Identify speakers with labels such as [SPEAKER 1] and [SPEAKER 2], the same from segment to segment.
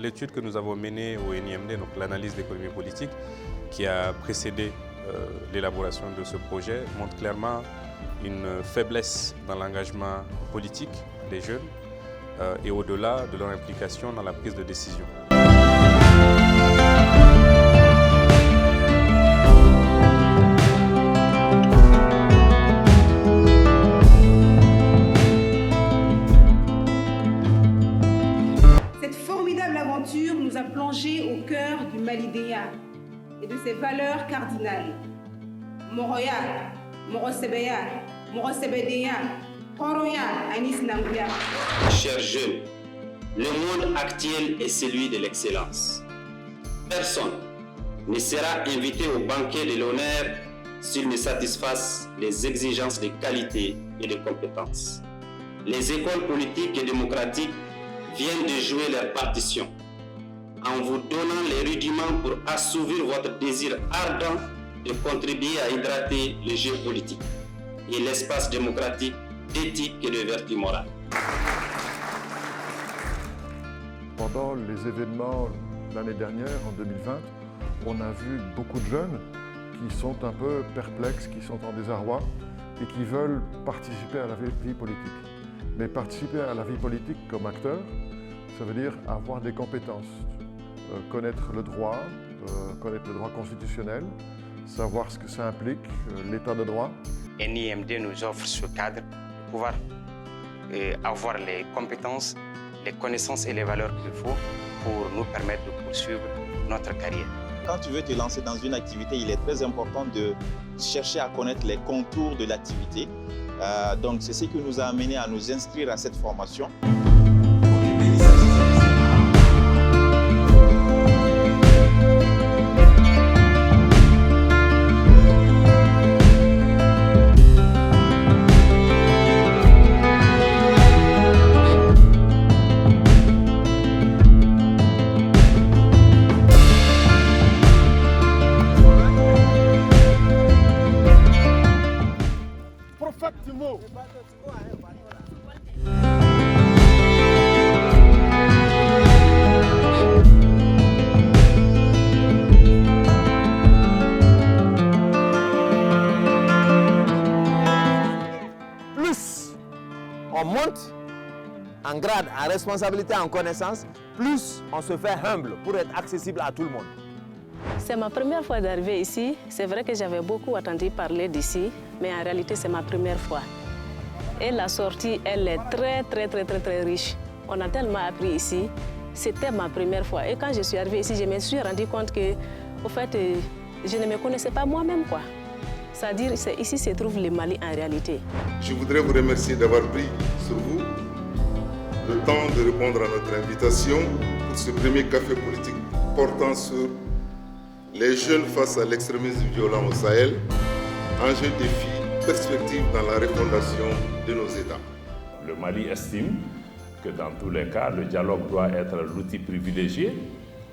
[SPEAKER 1] l'étude que nous avons menée au NIMD, donc l'analyse d'économie politique, qui a précédé l'élaboration de ce projet, montre clairement une faiblesse dans l'engagement politique des jeunes et au-delà de leur implication dans la prise de décision.
[SPEAKER 2] Cette formidable aventure nous a plongés au cœur du Malidéa et de ses valeurs cardinales. Moroya, Morosebeya, Morosebedeya, Koroya, Anis Nambuya.
[SPEAKER 3] Chers jeunes, le monde actuel est celui de l'excellence. Personne ne sera invité au banquet de l'honneur s'il ne satisfasse les exigences de qualité et de compétences. Les écoles politiques et démocratiques viennent de jouer leur partition en vous donnant les rudiments pour assouvir votre désir ardent de contribuer à hydrater le jeu politique et l'espace démocratique d'éthique et de vertu morale.
[SPEAKER 4] Pendant les événements l'année dernière, en 2020, on a vu beaucoup de jeunes qui sont un peu perplexes, qui sont en désarroi et qui veulent participer à la vie politique. Mais participer à la vie politique comme acteur, ça veut dire avoir des compétences, connaître le droit constitutionnel, savoir ce que ça implique, l'état de droit.
[SPEAKER 5] NIMD nous offre ce cadre pour pouvoir avoir les compétences, les connaissances et les valeurs qu'il faut pour nous permettre de poursuivre notre carrière.
[SPEAKER 6] Quand tu veux te lancer dans une activité, il est très important de chercher à connaître les contours de l'activité. Donc c'est ce qui nous a amené à nous inscrire à cette formation.
[SPEAKER 7] Plus on monte en grade, en responsabilité, en connaissance, plus on se fait humble pour être accessible à tout le monde.
[SPEAKER 8] C'est ma première fois d'arriver ici. C'est vrai que j'avais beaucoup entendu parler d'ici, mais en réalité, c'est ma première fois. Et la sortie, elle est très riche. On a tellement appris ici. C'était ma première fois. Et quand je suis arrivée ici, je me suis rendu compte que, au fait, je ne me connaissais pas moi-même, quoi. C'est-à-dire, ici se trouve le Mali en réalité.
[SPEAKER 9] Je voudrais vous remercier d'avoir pris sur vous le temps de répondre à notre invitation pour ce premier café politique portant sur les jeunes face à l'extrémisme violent au Sahel, enjeux, défis, perspectives dans la refondation de nos États.
[SPEAKER 10] Le Mali estime que dans tous les cas, le dialogue doit être l'outil privilégié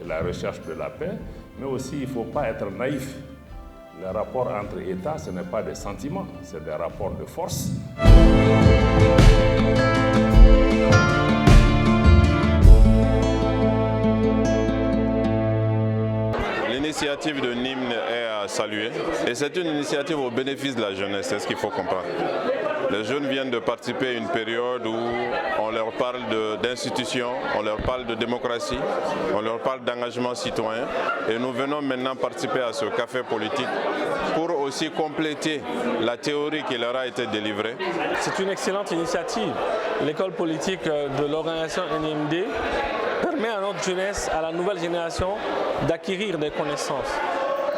[SPEAKER 10] de la recherche de la paix, mais aussi il ne faut pas être naïf. Les rapports entre États, ce n'est pas des sentiments, c'est des rapports de force.
[SPEAKER 11] L'initiative de NIMD est à saluer et c'est une initiative au bénéfice de la jeunesse, c'est ce qu'il faut comprendre. Les jeunes viennent de participer à une période où on leur parle d'institutions, on leur parle de démocratie, on leur parle d'engagement citoyen et nous venons maintenant participer à ce café politique pour aussi compléter la théorie qui leur a été délivrée.
[SPEAKER 12] C'est une excellente initiative. L'école politique de l'organisation NIMD permet à notre jeunesse, à la nouvelle génération, d'acquérir des connaissances,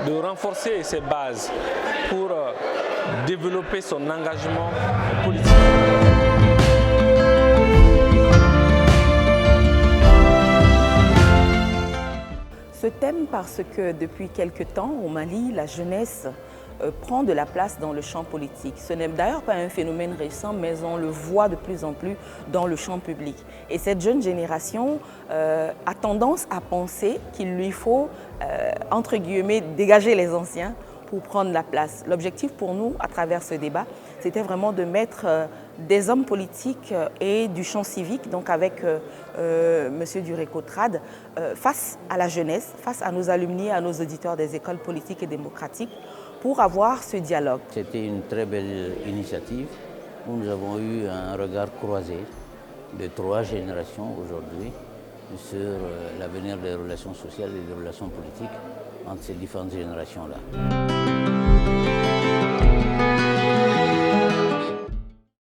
[SPEAKER 12] de renforcer ses bases pour développer son engagement politique.
[SPEAKER 13] Ce thème parce que depuis quelque temps au Mali, la jeunesse prend de la place dans le champ politique. Ce n'est d'ailleurs pas un phénomène récent, mais on le voit de plus en plus dans le champ public. Et cette jeune génération a tendance à penser qu'il lui faut, entre guillemets, dégager les anciens pour prendre la place. L'objectif pour nous, à travers ce débat, c'était vraiment de mettre des hommes politiques et du champ civique, donc avec M. Duréco-Trade, face à la jeunesse, face à nos alumni, à nos auditeurs des écoles politiques et démocratiques, pour avoir ce dialogue.
[SPEAKER 14] C'était une très belle initiative où nous avons eu un regard croisé de 3 générations aujourd'hui sur l'avenir des relations sociales et des relations politiques entre ces différentes générations-là.